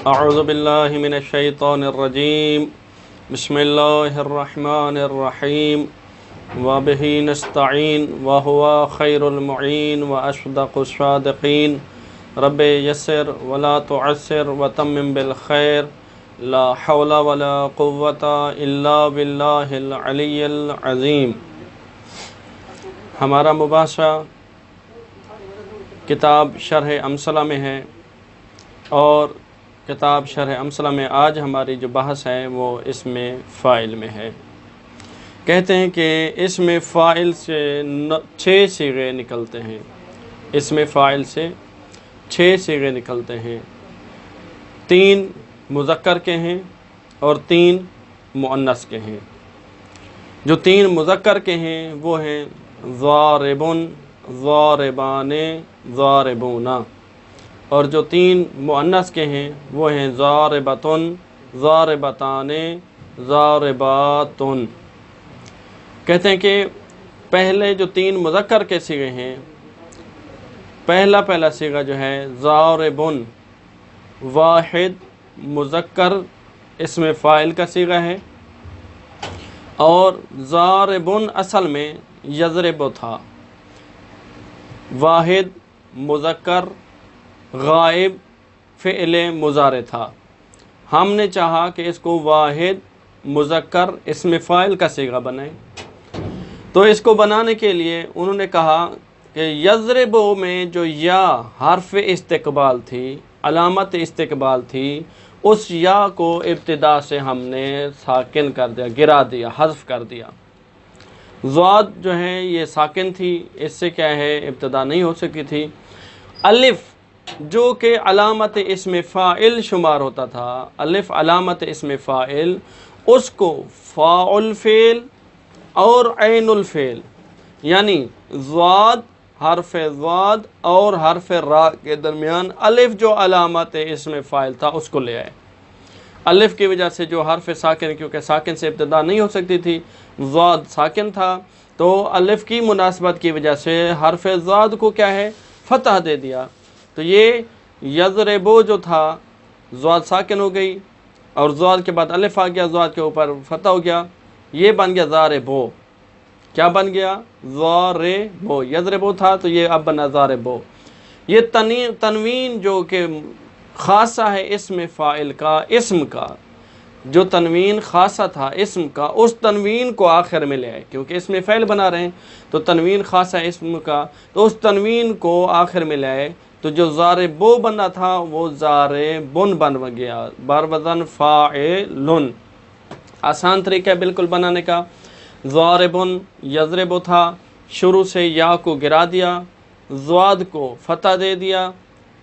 اعوذ باللہ من الشیطان الرجیم بسم اللہ الرحمن الرحیم وبہ نستعین وہو خیر المعین واصدق الصادقین رب یسر ولا تعسر وتمم بالخیر لا حول ولا قوة الا باللہ العلی العظیم۔ ہمارا مباحثہ کتاب شرح امثلہ میں ہے، اور کتاب شرح امثلہ میں آج ہماری جو بحث ہے وہ اسم فاعل میں ہے۔ کہتے ہیں کہ اسم فاعل سے 6 صیغے نکلتے ہیں۔ اسم فاعل سے 6 صیغے نکلتے ہیں، 3 مذکر کے ہیں اور 3 مؤنث کے ہیں۔ جو 3 مذکر کے ہیں وہ ہیں ضارب، ضاربان، ضاربون، اور جو 3 مؤنث کے ہیں وہ ہیں ضاربۃ، ضاربتان، ضاربات۔ کہتے ہیں کہ پہلے جو 3 مذکر کے صیغے ہیں، پہلا صیغہ جو ہے ضارب، واحد مذکر اسم فاعل کا صیغہ ہے، اور ضارب اصل میں یضرب تھا، واحد مذکر غائب فعل مضارع تھا۔ ہم نے چاہا کہ اس کو واحد مذکر اسم فاعل کا صیغہ بنائیں، تو اس کو بنانے کے لیے انہوں نے کہا کہ یضرب میں جو یا حرف استقبال تھی، علامت استقبال تھی، اس یا کو ابتدا سے ہم نے ساکن کر دیا، گرا دیا، حذف کر دیا۔ ضاد جو ہے یہ ساکن تھی، اس سے کیا ہے ابتدا نہیں ہو سکی تھی۔ الف جو کہ علامت اسم فاعل شمار ہوتا تھا، الف علامت اسم فاعل، اس کو فاء الفعل اور عین الفعل، یعنی ضاد، حرف ضاد اور حرف را کے درمیان الف جو علامت اسم فاعل تھا اس کو لے آئے۔ الف کی وجہ سے جو حرف ساکن، کیونکہ ساکن سے ابتدا نہیں ہو سکتی تھی، ضاد ساکن تھا، تو الف کی مناسبت کی وجہ سے حرف ضاد کو کیا ہے فتح دے دیا۔ تو یہ یضربو جو تھا ضاد ساکن ہو گئی، اور ضاد کے بعد الف آ گیا، ضاد کے اوپر فتح ہو گیا، یہ بن گیا ضاربو۔ کیا بن گیا؟ ضاربو۔ یضربو تھا تو یہ اب بنا ضاربو۔ یہ تنوین جو کہ خاصہ ہے اسم فاعل کا، اسم کا جو تنوین خاصہ تھا اسم کا، اس تنوین کو آخر میں لے آئے، کیونکہ اسم فعل بنا رہے ہیں تو تنوین خاصہ اسم کا، تو اس تنوین کو آخر میں لے آئے، تو جو ضاربو بنا تھا وہ ضاربن بن گیا، بر وزن فاعلن۔ آسان طریقہ ہے بالکل بنانے کا۔ ضاربن یضربو تھا، شروع سے یا کو گرا دیا، ضاد کو فتح دے دیا،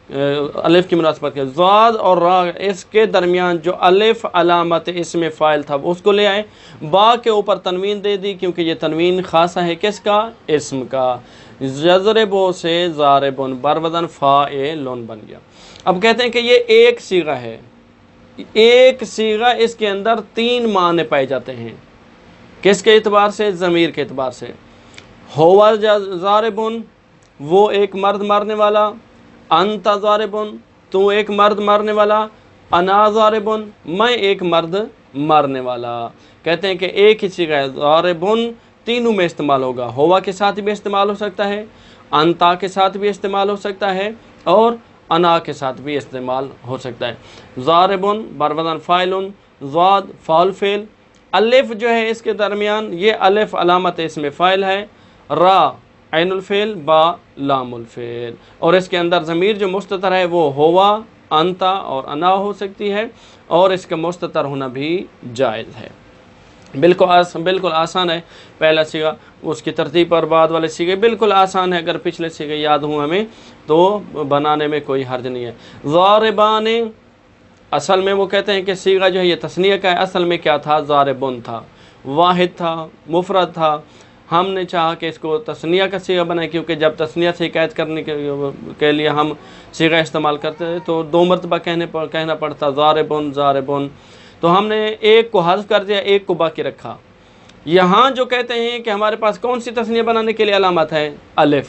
الف کی مناسبت کے ضاد اور را، اس کے درمیان جو الف علامت اسم فاعل تھا اس کو لے آئے، با کے اوپر تنوین دے دی، کیونکہ یہ تنوین خاصہ ہے کس کا؟ اسم کا۔ یضربو سے ضاربن بر وزن فاعلن بن گیا۔ اب کہتے ہیں کہ یہ ایک صیغہ ہے، ایک صیغہ، اس کے اندر 3 معنی پائے جاتے ہیں۔ کس کے اعتبار سے؟ ضمیر کے اعتبار سے۔ ہوا ضاربن، وہ ایک مرد مارنے والا، انت ضاربن، تو ایک مرد مارنے والا، انا ضاربن، میں ایک مرد مارنے والا۔ کہتے ہیں کہ ایک ہی صیغہ ہے، ضاربن تینوں میں استعمال ہوگا، ہوا کے ساتھ بھی استعمال ہو سکتا ہے، انتا کے ساتھ بھی استعمال ہو سکتا ہے، اور انا کے ساتھ بھی استعمال ہو سکتا ہے۔ ضاربن بر وزن فاعلن، ضاد فاعل فعل، الف جو ہے اس کے درمیان یہ الف علامت اسم فاعل ہے، را عین الفعل، با لام الفعل، اور اس کے اندر ضمیر جو مستتر ہے وہ ہوا، انتا اور انا ہو سکتی ہے، اور اس کا مستتر ہونا بھی جائز ہے۔ بالکل آسان ہے پہلا صیغہ، اس کی ترتیب اور بعد والے صیغے بالکل آسان ہے، اگر پچھلے صیغے یاد ہوں ہمیں تو بنانے میں کوئی حرج نہیں ہے۔ ضاربان، اصل میں وہ کہتے ہیں کہ صیغہ جو ہے یہ تثنیہ کا ہے، اصل میں کیا تھا؟ ضاربن تھا، واحد تھا، مفرد تھا۔ ہم نے چاہا کہ اس کو تثنیہ کا صیغہ بنائے، کیونکہ جب تثنیہ سے حکایت کرنے کے لیے ہم صیغہ استعمال کرتے ہیں تو 2 مرتبہ کہنا پڑتا، ضاربن ضاربن، تو ہم نے ایک کو حذف کر دیا، ایک کو باقی رکھا۔ یہاں جو کہتے ہیں کہ ہمارے پاس کون سی تثنیہ بنانے کے لیے علامت ہے؟ الف،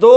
2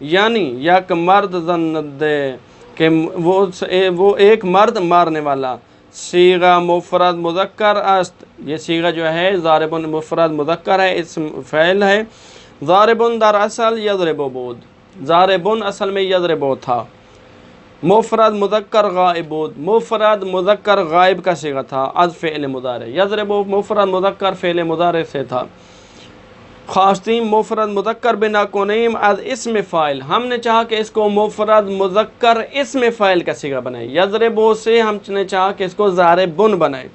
یعنی یک مرد زند دے کہ وہ ایک مرد مارنے والا. صیغہ مفرد مذکر است. یہ صیغہ جو ہے ضارب مفرد مذکر ہے، اسم فعل ہے. ضارب در اصل یضرب بود. ضارب اصل میں یضرب تھا. مفرد مذکر غائب بود. مفرد مذکر غائب کا صیغہ تھا از فعل مضارع. یضرب مفرد مذکر فعل مضارع سے تھا. خواستیم مفرد مذکر بنا کنیم از اسم فاعل. ہم نے چاہا کہ اس کو مفرد مذکر اسم فاعل کا صیغہ بنائے. یضرب سے ہم نے چاہا کہ اس کو ضارب بنائے.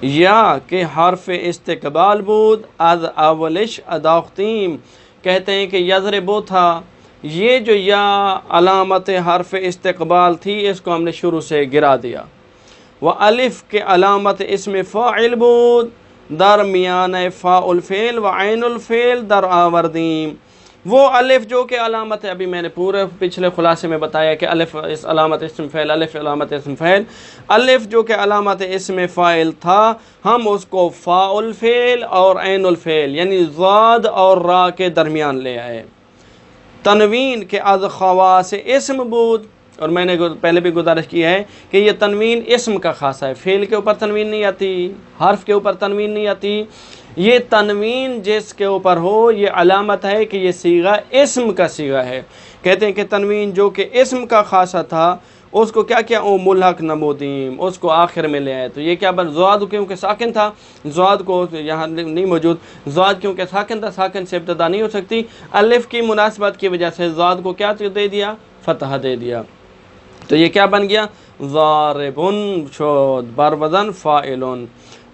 یا کہ حرف استقبال بود از اولش اداختیم. کہتے ہیں کہ یضرب تھا، یہ جو یا علامت حرف استقبال تھی اس کو ہم نے شروع سے گرا دیا. و الف کے علامت اسم فاعل بود درمیان فاء الفعل و عین الفعل در آوردیم. وہ الف جو کہ علامت ہے، ابھی میں نے پورے پچھلے خلاصے میں بتایا کہ الف اس علامت اسم فعل، الف علامت اسم فعل. الف جو کہ علامت اسم فاعل تھا ہم اس کو فاء الفعل اور عین الفعل یعنی ضاد اور را کے درمیان لے آئے. تنوین کے از خواص اسم بود، اور میں نے پہلے بھی گزارش کی ہے کہ یہ تنوین اسم کا خاصہ ہے. فعل کے اوپر تنوین نہیں آتی، حرف کے اوپر تنوین نہیں آتی. یہ تنوین جس کے اوپر ہو یہ علامت ہے کہ یہ صیغہ اسم کا صیغہ ہے. کہتے ہیں کہ تنوین جو کہ اسم کا خاصہ تھا اس کو کیا کیا او ملحق نمودیم، اس کو آخر میں لے آئے. تو یہ کیا بن زواد کیونکہ ساکن تھا، زواد کو یہاں نہیں موجود. زواد کیونکہ ساکن تھا، ساکن سے ابتدا نہیں ہو سکتی. الف کی مناسبت کی وجہ سے زواد کو کیا دے دیا؟ فتح دے دیا. تو یہ کیا بن گیا؟ ضاربن شد بر وزن فاعلن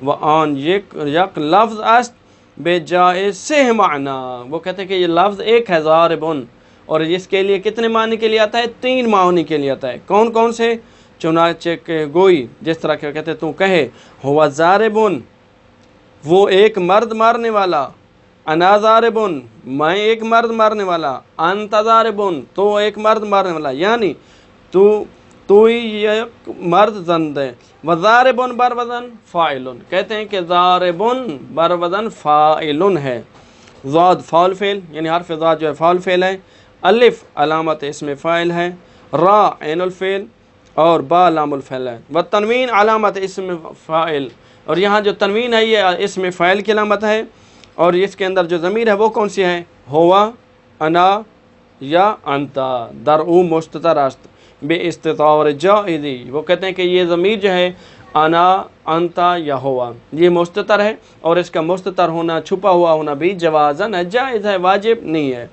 و آن یک لفظ است بے جائے سے معنی. وہ کہتے ہیں کہ یہ لفظ ایک ہے ضاربن، اور اس کے لیے کتنے معنی کے لیے آتا ہے؟ 3 معانی کے لیے آتا ہے. کون کون سے؟ چنانچہ کہ گوئی، جس طرح کہ کہتے ہیں تو کہے ہوا ضاربن، وہ ایک مرد مارنے والا. انا ضاربن، میں ایک مرد مارنے والا. انت ضاربن، تو ایک مرد مارنے والا. یعنی تو یک مرد زند ہے. و ضاربن بر وزن فاعلن، کہتے ہیں کہ ضاربن بر وزن فاعلن ہے. ضاد فاعل فعل یعنی حرف ضاد جو ہے فاعل فعل ہے. الف علامت اسم فاعل ہے. را عین الفعل اور با لام الفعل ہے. و تنوین علامت اسم فاعل، اور یہاں جو تنوین ہے یہ اسم فاعل کی علامت ہے. اور اس کے اندر جو ضمیر ہے وہ کون سی ہے؟ ہوا، انا یا انتا. درعو مستتر است بے استطار جائزی. وہ کہتے ہیں کہ یہ ضمیر جو ہے انا، انتا یا ہوا یہ مستتر ہے، اور اس کا مستتر ہونا، چھپا ہوا ہونا بھی جوازن ہے، جائز ہے، واجب نہیں ہے.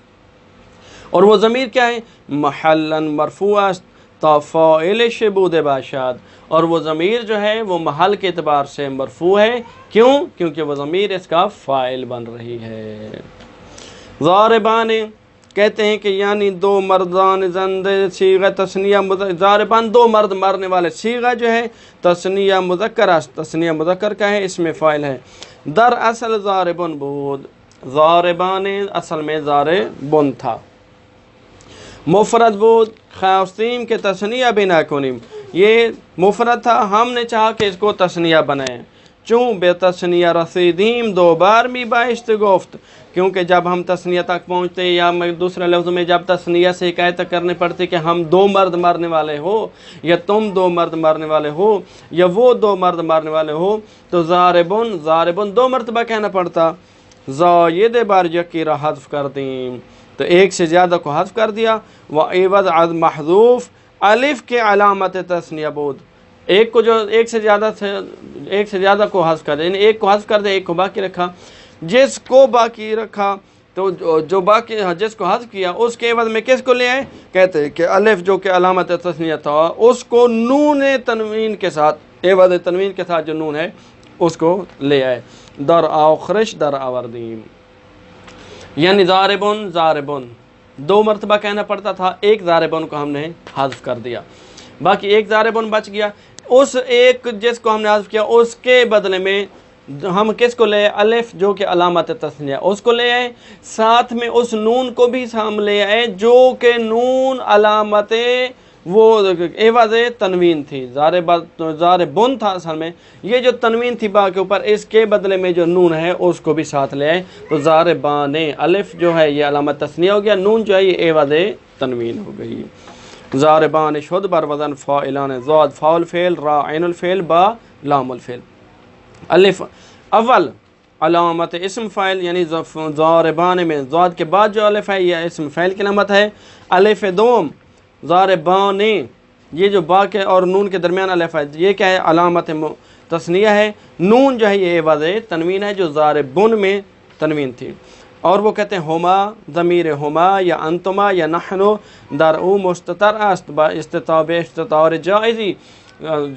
اور وہ ضمیر کیا ہے؟ محلن مرفوع است تا فاعل شبود باشد. اور وہ ضمیر جو ہے وہ محل کے اعتبار سے مرفوع ہے. کیوں؟ کیونکہ وہ ضمیر اس کا فاعل بن رہی ہے. ضاربان کہتے ہیں کہ یعنی 2 مردان زند صیغہ تثنیہ ضاربان 2 مرد مارنے والے. صیغہ جو ہے تثنیہ مذکر است. تثنیہ مذکر کا ہے، اس میں فاعل ہے. در اصل ضاربن بود. ضاربان اصل میں ضاربن تھا. مفرد بود خواستیم کے تثنیہ بنا کنیم. یہ مفرد تھا، ہم نے چاہا کہ اس کو تثنیہ بنائیں. چون بے تثنیہ رسیدیم 2 بار می باشت گفت، کیونکہ جب ہم تثنیہ تک پہنچتے یا دوسرے لفظ میں جب تثنیہ سے حکایت کرنے پڑتی کہ ہم 2 مرد مارنے والے ہو، یا تم 2 مرد مارنے والے ہو، یا وہ 2 مرد مارنے والے ہو، تو ضاربن 2 مرتبہ کہنا پڑتا. زائد بار یکی را حذف کر دیم، تو ایک سے زیادہ کو حذف کر دیا. و عوض از محذوف الف کے علامت تثنیہ بود. ایک کو جو ایک سے زیادہ کو حذف کر دے، یعنی ایک کو حذف کر دے، ایک کو باقی رکھا. جس کو باقی رکھا تو جو باقی جس کو حذف کیا اس کے عوض میں کس کو لے آئے؟ کہتے ہیں کہ الف جو کہ علامت تثنیہ تھا اس کو نون تنوین کے ساتھ، عوض تنوین کے ساتھ جو نون ہے اس کو لے آئے. در آخرش در آوردیم، یعنی ضاربن 2 مرتبہ کہنا پڑتا تھا، ایک ضاربن کو ہم نے حذف کر دیا، باقی ایک ضاربن بچ گیا. اس ایک جس کو ہم نے حذف کیا اس کے بدلے میں ہم کس کو لے آئے؟ الف جو کہ علامت تثنیہ اس کو لے آئے. ساتھ میں اس نون کو بھی ہم لے آئے جو کہ نون علامت وہ عوض تنوین تھی، ضاربن تھا اصل میں، یہ جو تنوین تھی با کے اوپر، اس کے بدلے میں جو نون ہے اس کو بھی ساتھ لے آئے، تو ضاربان، الف جو ہے یہ علامت تثنیہ ہو گیا، نون جو ہے یہ عوض تنوین ہو گئی۔ ضاربان شد بر وزن فاعلان، ضاد فاعل فعل، را عین الفعل، با لام الفعل۔ الف اول علامت اسم فاعل یعنی ضاربان میں ضاد کے بعد جو الف ہے یہ اسم فاعل کی علامت ہے۔ الف دوم ضاربان، یہ جو با کے اور نون کے درمیان الف ہے یہ کیا ہے؟ علامت تثنیہ ہے۔ نون جو ہے یہ عوض تنوین ہے جو ضاربن میں تنوین تھی، اور وہ کہتے ہیں ہما، ضمیر ہما یا انتما یا نحنو در او مستتر است با استطاب استطار جائزی،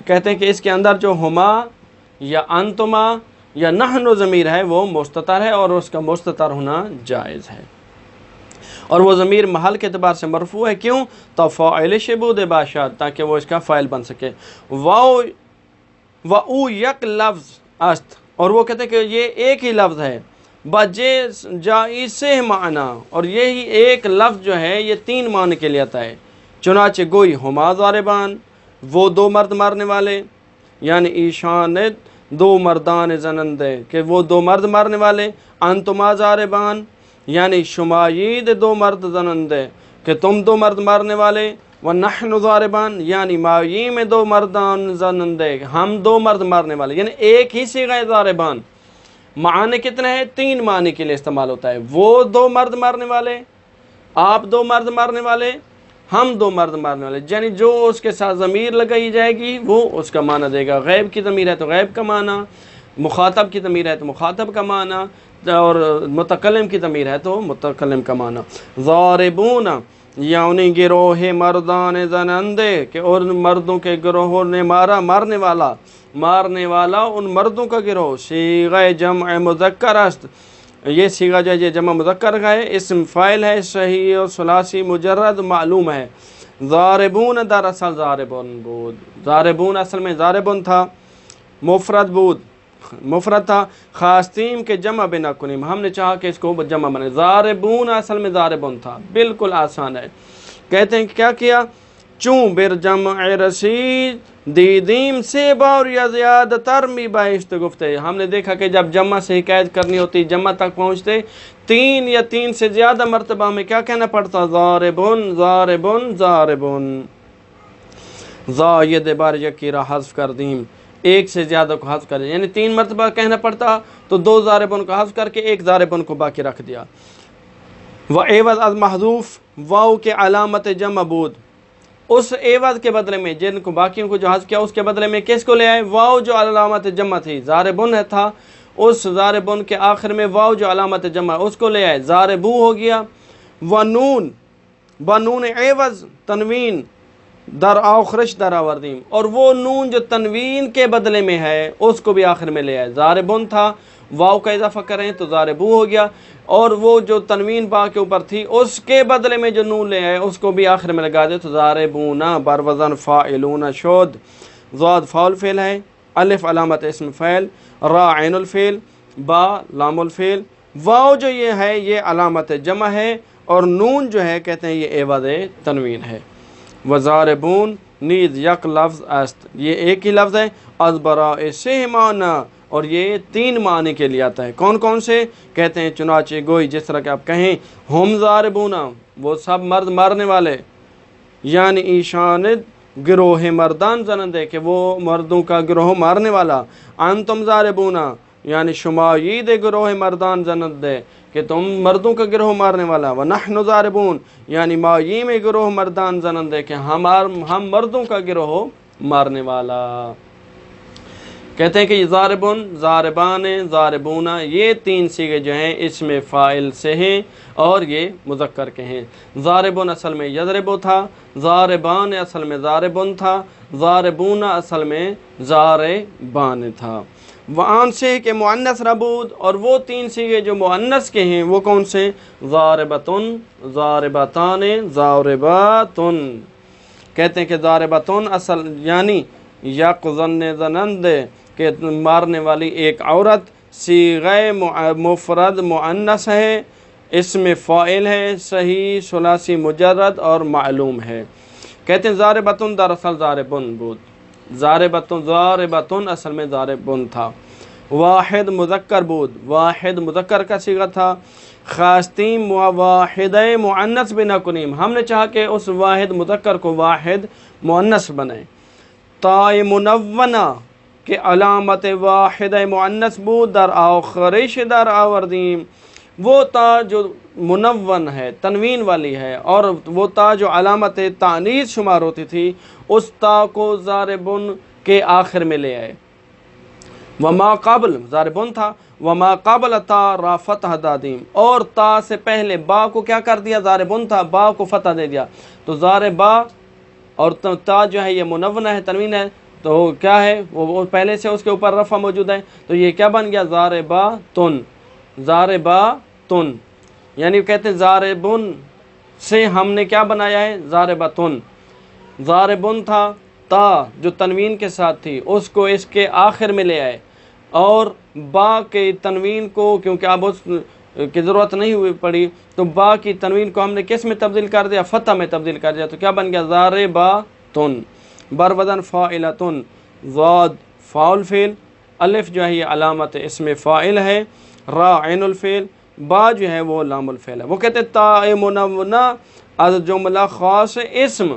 کہتے ہیں کہ اس کے اندر جو ہما یا انتما یا نحنو ضمیر ہے وہ مستتر ہے اور اس کا مستتر ہونا جائز ہے، اور وہ ضمیر محل کے اعتبار سے مرفوع ہے، کیوں؟ تو فاعل شبود باشد، تاکہ وہ اس کا فاعل بن سکے۔ او یک لفظ است، اور وہ کہتے ہیں کہ یہ ایک ہی لفظ ہے، بجے جائز معنی، اور یہی ایک لفظ جو ہے یہ تین معنی کے لیے آتا ہے۔ چنانچہ گوئی ہما ضاربان، وہ دو مرد مارنے والے، یعنی ایشان دو مردان زنندے کہ وہ دو مرد مارنے والے، انتما ضاربان یعنی شمایید دو مرد زنندے کہ تم دو مرد مارنے والے، ونحن ضاربان یعنی مائی میں دو مردان زنندے ہم دو مرد مارنے والے، یعنی ایک ہی صیغہ ضاربان معنی کتنے ہیں؟ تین معنی کے لیے استعمال ہوتا ہے۔ وہ دو مرد مارنے والے، آپ دو مرد مارنے والے، ہم دو مرد مارنے والے، یعنی جو اس کے ساتھ ضمیر لگائی جائے گی وہ اس کا معنی دے گا۔ غیب کی ضمیر ہے تو غیب کا معنی، مخاطب کی ضمیر ہے تو مخاطب کا معنی، اور متکلم کی ضمیر ہے تو متکلم کا معنی۔ ضاربون یعنی گروہ مردان زنندے کہ اور مردوں کے گروہ نے مارا، مارنے والا ان مردوں کا گروہ۔ صیغہ جمع مذکر است، یہ صیغہ جو ہے یہ جمع مذکر کا ہے، اسم فاعل ہے، صحیح اور ثلاثی مجرد معلوم ہے۔ ضاربون دراصل ضاربون بود، ضاربون اصل میں ضاربون تھا، مفرد تھا، خاصتیم کے جمع بنا کنیم، ہم نے چاہا کہ اس کو جمع بنے۔ ضاربون اصل میں ضاربون تھا، بالکل آسان ہے۔ کہتے ہیں کہ کیا کیا؟ چون بر جمع رسید دیدیم سے بار یا زیادہ تر می بایست گفتے، ہم نے دیکھا کہ جب جمع سے حکایت کرنی ہوتی، جمع تک پہنچتے تین یا تین سے زیادہ مرتبہ میں کیا کہنا پڑتا؟ ضاربون ضاربون ضاربون۔ زائد بار یکیرہ حذف کر دیم، ایک سے زیادہ کو حذف کر دیا، یعنی تین مرتبہ کہنا پڑتا تو دو ضاربون کو حذف کر کے ایک ضاربون کو باقی رکھ دیا۔ وعوض از محذوف واو کے علامت جمع بود، اس عوض کے بدلے میں جن کو باقیوں کو جو حذف کیا اس کے بدلے میں کس کو لے آئے؟ واو جو علامت جمع تھی، ضاربن تھا، اس ضاربن کے آخر میں واو جو علامت جمع اس کو لے آئے، ضاربو ہو گیا۔ ونون بنون عوض تنوین در آخرش در آوردیم، اور وہ نون جو تنوین کے بدلے میں ہے اس کو بھی آخر میں لے آئے، ضاربن تھا، واو کا اضافہ کریں تو ضاربو ہو گیا، اور وہ جو تنوین با کے اوپر تھی اس کے بدلے میں جو نون لے آئے اس کو بھی آخر میں لگا دے تو ضاربونا بر وزن فاعلون شد۔ ضاد فاعل فعل ہے، الف علامت اسم فعل، را عین الفعل، با لام الفعل، واو جو یہ ہے یہ علامت جمع ہے، اور نون جو ہے کہتے ہیں یہ عوض تنوین ہے۔ وضاربون نیز یک لفظ است، یہ ایک ہی لفظ ہے، از براء سے معنی، اور یہ تین معنی کے لیے آتا ہے۔ کون کون سے؟ کہتے ہیں چنانچہ گوئی جس طرح کہ آپ کہیں ہم ضاربون وہ سب مرد مارنے والے، یعنی ایشاند گروہ مردان زنندے کہ وہ مردوں کا گروہ مارنے والا، انتم ضاربون یعنی شمایید گروہ مردان زنندے کہ تم مردوں کا گروہ مارنے والا، ونحن ضاربون یعنی ماییم گروہ مردان زنندے کہ ہم مردوں کا گروہ مارنے والا۔ کہتے ہیں کہ یہ ضاربن، ضاربان، ضاربون یہ تین صیغے جو ہیں اسم فاعل سے ہیں اور یہ مذکر کے ہیں۔ ضاربن اصل میں یضربو تھا، ضاربان اصل میں ضاربن تھا، ضاربون اصل میں ضاربان تھا۔ وآن سے کہ مؤنث ربود، اور وہ تین صیغے جو مؤنث کے ہیں وہ کون سے؟ ضاربتن، ضاربتان، ضارباتن۔ کہتے ہیں کہ ضاربتن اصل یعنی یک زنند کہ مارنے والی ایک عورت، صیغہ مفرد مؤنث ہے، اسم فاعل ہے، صحیح ثلاثی مجرد اور معلوم ہے۔ کہتے ہیں ضاربتن دراصل ضاربن بود، ضاربتن اصل میں ضاربن تھا، واحد مذکر بود، واحد مذکر کا صیغہ تھا، خواستیم واحد مؤنث بنا کنیم، ہم نے چاہا کہ اس واحد مذکر کو واحد مؤنث بنائیں، تائے منونہ کہ علامت واحد مؤنث بود در آخرش در آوردیم، وہ تا جو منون ہے تنوین والی ہے اور وہ تا جو علامت تانیث شمار ہوتی تھی اس تا کو ضاربن کے آخر میں لے آئے، وما قبل ضاربن تھا، وما قبل تا را فتح دادیم، اور تا سے پہلے با کو کیا کر دیا، ضاربن تھا با کو فتح دے دیا، تو ضاربا اور تا جو ہے یہ منونہ ہے تنوین ہے، تو کیا ہے وہ پہلے سے اس کے اوپر رفع موجود ہے، تو یہ کیا بن گیا ضارباتن، ضارباتن، یعنی کہتے ہیں ضاربن سے ہم نے کیا بنایا ہے ضارباتن، ضاربن تھا تا جو تنوین کے ساتھ تھی اس کو اس کے آخر میں لے آئے، اور با کے تنوین کو کیونکہ اب اس کی ضرورت نہیں ہوئی پڑی تو با کی تنوین کو ہم نے کس میں تبدیل کر دیا، فتح میں تبدیل کر دیا، تو کیا بن گیا ضارباتن، بروزن فاعلتن، ضاد فاعل فعل، الف جو ہے یہ علامت اسم فاعل ہے، را عین الفعل، با جو ہے وہ لام الفعل ہے۔ وہ کہتے ہیں تاء منونہ از جملہ خاص اسم،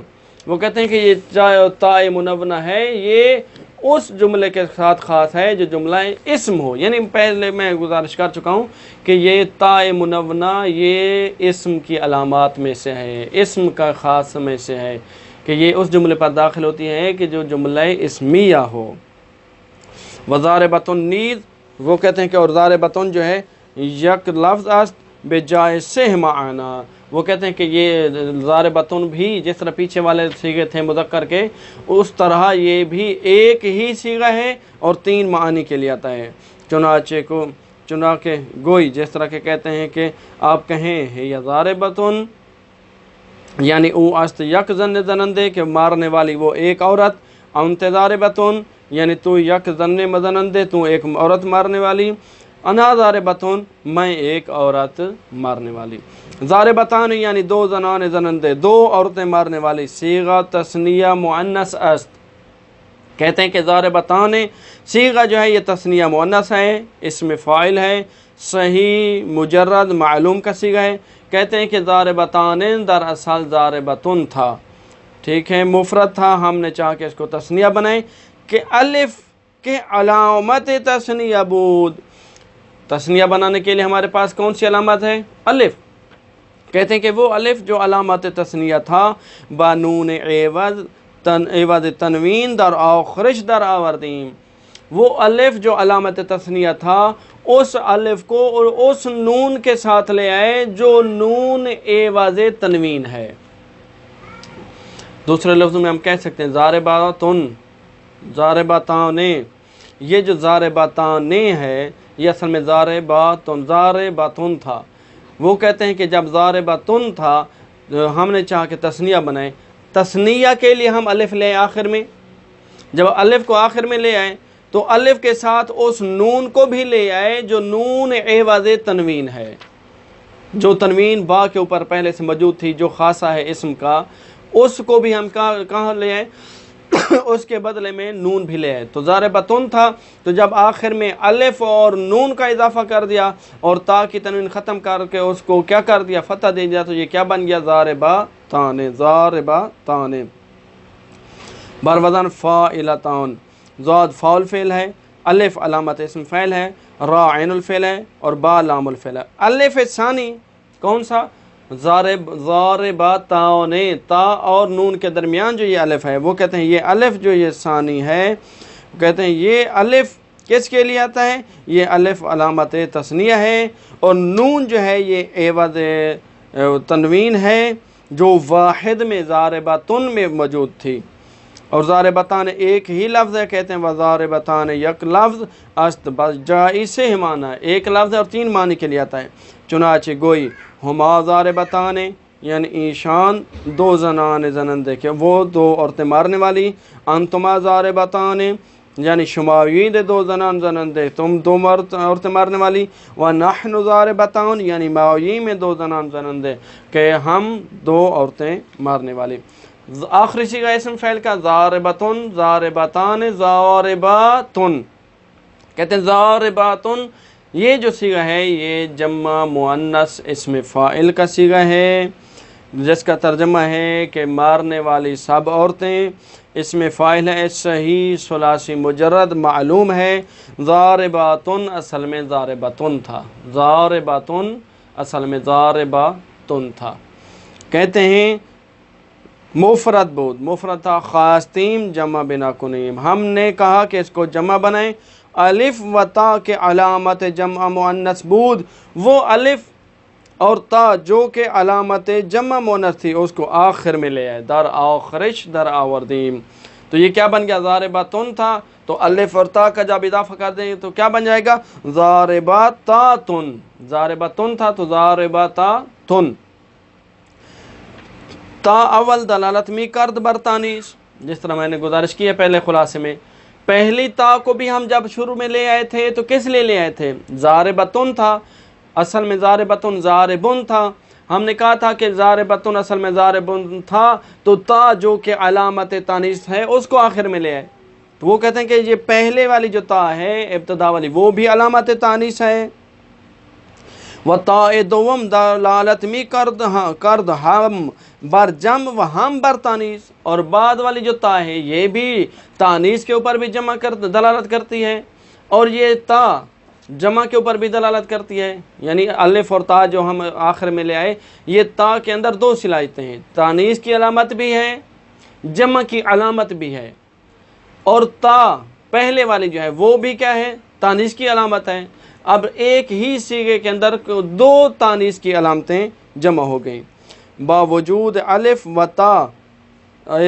وہ کہتے ہیں کہ یہ تاء منونہ ہے یہ اس جملے کے ساتھ خاص ہے جو جملہ اسم ہو، یعنی پہلے میں گزارش کر چکا ہوں کہ یہ تاء منونہ یہ اسم کی علامات میں سے ہے، اسم کا خاص میں سے ہے کہ یہ اس جملے پر داخل ہوتی ہے کہ جو جملہ اسمیہ ہو۔ وضاربتن نیز، وہ کہتے ہیں کہ اور ضاربتن جو ہے یک لفظ است بجائے سہ معنی، وہ کہتے ہیں کہ یہ ضاربتن بھی جس طرح پیچھے والے صیغے تھے مذکر کے اس طرح یہ بھی ایک ہی صیغہ ہے اور 3 معانی کے لیے آتا ہے، چنانچہ گوئی جس طرح کے کہتے ہیں کہ آپ کہیں ہے یا ضاربتن یعنی او است یک زن زنندے کہ مارنے والی وہ ایک عورت، انت ضاربتن یعنی تو یک زن مزنندے تو ایک عورت مارنے والی، انا ضاربتن میں ایک عورت مارنے والی، ضاربتان یعنی 2 زنان زنندے 2 عورتیں مارنے والی، صیغہ تثنیہ مؤنث است، کہتے ہیں کہ ضاربتان صیغہ جو ہے یہ تثنیہ مؤنث ہے، اسم فاعل ہے، صحیح مجرد معلوم کا صیغہ ہے، کہتے ہیں کہ ضاربتان دراصل ضاربتن تھا، ٹھیک ہے مفرد تھا، ہم نے چاہا کہ اس کو تثنیہ بنائیں کہ الف کے علامت تثنیہ بود، تثنیہ بنانے کے لیے ہمارے پاس کون سی علامت ہے، الف، کہتے ہیں کہ وہ الف جو علامت تثنیہ تھا بانون عوض تنوین در آخرش در آوردیم، وہ الف جو علامت تثنیہ تھا اس الف کو اور اس نون کے ساتھ لے آئے جو نون عوض تنوین ہے، دوسرے لفظوں میں ہم کہہ سکتے ہیں ضارباتن، ضارباتان، یہ جو ضارباتان ہے یہ اصل میں ضارباتن تھا، وہ کہتے ہیں کہ جب ضارباتن تھا ہم نے چاہا کہ تثنیہ بنائیں، تثنیہ کے لیے ہم الف لے آخر میں، جب الف کو آخر میں لے آئے تو الف کے ساتھ اس نون کو بھی لے آئے جو نون عوض تنوین ہے، جو تنوین با کے اوپر پہلے سے موجود تھی جو خاصہ ہے اسم کا، اس کو بھی ہم کہاں لے آئے اس کے بدلے میں نون بھی لے آئے، تو ضاربتن تھا تو جب آخر میں الف اور نون کا اضافہ کر دیا اور تا کی تنوین ختم کر کے اس کو کیا کر دیا فتح دے دیا، تو یہ کیا بن گیا ضارباتان، ضارباتان، بروزن فاعلتان، ضاد فاعل فعل ہے، الف علامت اسم فعل ہے، را عین الفعل ہے اور با لام الفعل ہے، الف ثانی کون سا ضارباتان، تا اور نون کے درمیان جو یہ الف ہے وہ کہتے ہیں یہ الف جو یہ ثانی ہے کہتے ہیں یہ الف کس کے لیے آتا ہے، یہ الف علامت تثنیہ ہے اور نون جو ہے یہ عوض تنوین ہے جو واحد میں ضارباتن میں موجود تھی، اور ضاربتان ایک ہی لفظ ہے، کہتے ہیں وضاربتان یک لفظ است بجائے سے معنی، ایک لفظ ہے اور 3 معنی کے لیے آتا ہے، چنانچہ گوئی ہما ضاربتان یعنی ایشان 2 زنان زنندے کہ وہ 2 عورتیں مارنے والی، انتما ضاربتان یعنی شماوید 2 زنان زنندے تم 2 عورتیں مارنے والی، ونحن ضاربتان یعنی ماوی میں 2 زنان زنندے کہ ہم 2 عورتیں مارنے والی، آخری صیغہ اسم فعل کا ضاربتن، ضاربتان، ضارباتن، کہتے ہیں ضارباتن یہ جو صیغہ ہے یہ جمع مؤنث اسم فاعل کا صیغہ ہے، جس کا ترجمہ ہے کہ مارنے والی سب عورتیں، اسم فاعل ہے صحیح ثلاثی مجرد معلوم ہے۔ ضارباتن اصل میں ضاربتن تھا، ضارباتن اصل میں ضارباتن تھا۔ کہتے ہیں مفرد بود، مفرد تھا، خواستیم جمع بنا کنیم، ہم نے کہا کہ اس کو جمع بنائیں۔ الف و تا کے علامت جمع مؤنث بود، وہ الف اور تا جو کہ علامت جمع مؤنث تھی اس کو آخر میں لے آئے، در آخرش در آوردیم، تو یہ کیا بن گیا؟ ضارباتن تھا تو الف اور تا کا جب اضافہ کر دیں تو کیا بن جائے گا؟ ضارباتاتن، ضارباتن تھا تو ضارباتاتن۔ تا اول دلالت می کرد بر تانیث، جس طرح میں نے گزارش کی ہے پہلے خلاصے میں، پہلی تا کو بھی ہم جب شروع میں لے آئے تھے تو کس لیے لے آئے تھے؟ ضاربتن تھا، اصل میں ضاربتن ضاربن تھا، ہم نے کہا تھا کہ ضاربتن اصل میں ضاربن تھا تو تا جو کہ علامت تانیث ہے اس کو آخر میں لے آئے، تو وہ کہتے ہیں کہ یہ پہلے والی جو تا ہے ابتدا والی وہ بھی علامت تانیث ہے۔ و تا دوم دلالت می کرد ہم بر جمع و ہم بر تانیث، اور بعد والی جو تا ہے یہ بھی تانیث کے اوپر بھی جمع دلالت کرتی ہے، اور یہ تا جمع کے اوپر بھی دلالت کرتی ہے، یعنی الف اور تا جو ہم آخر میں لے آئے یہ تا کے اندر دو صلاحیتیں ہیں، تانیث کی علامت بھی ہے، جمع کی علامت بھی ہے، اور تا پہلے والی جو ہے وہ بھی کیا ہے؟ تانیث کی علامت ہے۔ اب ایک ہی صیغے کے اندر دو تانیث کی علامتیں جمع ہو گئیں باوجود الف و تا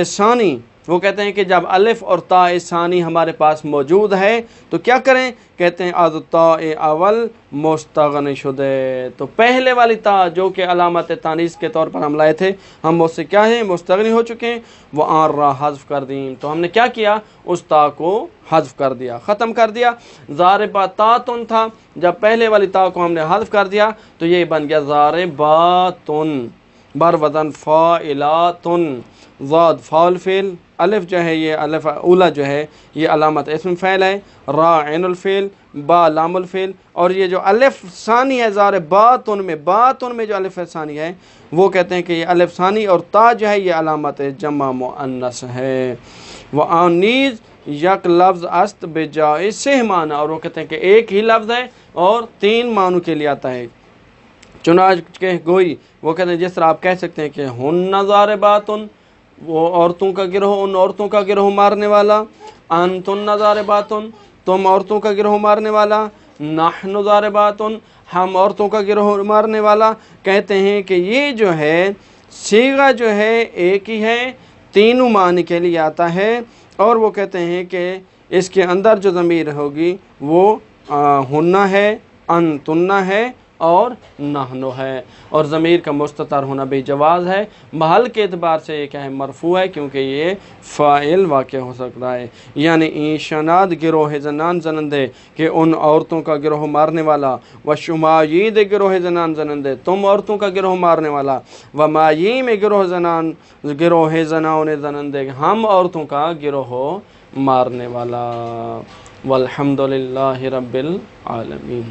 ثانی، وہ کہتے ہیں کہ جب الف اور تا ثانی ہمارے پاس موجود ہے تو کیا کریں؟ کہتے ہیں از تا اول مستغنی شدے، تو پہلے والی تا جو کہ علامت تانیث کے طور پر ہم لائے تھے ہم اس سے کیا ہیں؟ مستغنی ہو چکے ہیں۔ وہ آن را حذف کر دیں، تو ہم نے کیا کیا؟ اس تا کو حذف کر دیا، ختم کر دیا۔ ضارباتن تھا، جب پہلے والی تا کو ہم نے حذف کر دیا تو یہ بن گیا ضارباتن بر وزن فاعلاتن، ضاد فاعل فعل، الف جو ہے یہ الف اولا جو ہے یہ علامت اسم فعل ہے، را عین الفعل، با لام الفعل، اور یہ جو الف ثانی ہے ضارباتن میں، باتن میں جو الف ثانی ہے وہ کہتے ہیں کہ یہ الف ثانی، اور تا جو ہے یہ علامت جمع مؤنث ہے۔ وہ نیز یک لفظ است بجائے سہ معنی، اور وہ کہتے ہیں کہ ایک ہی لفظ ہے اور تین معنوں کے لیے آتا ہے، چنانچہ کہ گوئی، وہ کہتے ہیں جس طرح آپ کہہ سکتے ہیں کہ ہن ضارباتن، وہ عورتوں کا گروہ، ان عورتوں کا گروہ مارنے والا، انتن ضارباتن، تم عورتوں کا گروہ مارنے والا، نحن ضارباتن، ہم عورتوں کا گروہ مارنے والا۔ کہتے ہیں کہ یہ جو ہے صیغہ جو ہے ایک ہی ہے، تینوں معنی کے لیے آتا ہے، اور وہ کہتے ہیں کہ اس کے اندر جو ضمیر ہوگی وہ ہنہ ہے، انتن ہے اور نحنو ہے، اور ضمیر کا مستتر ہونا بھی جواز ہے، محل کے اعتبار سے یہ کیا ہے؟ مرفوع ہے، کیونکہ یہ فاعل واقع ہو سکتا ہے، یعنی ایشناد گروہ زنان زنندے کہ ان عورتوں کا گروہ مارنے والا، و شمایید گروہ زنان زنندے تم عورتوں کا گروہ مارنے والا، و ماییم گروہ زنان زنندے ہم عورتوں کا گروہ مارنے والا۔ والحمدللہ رب العالمین۔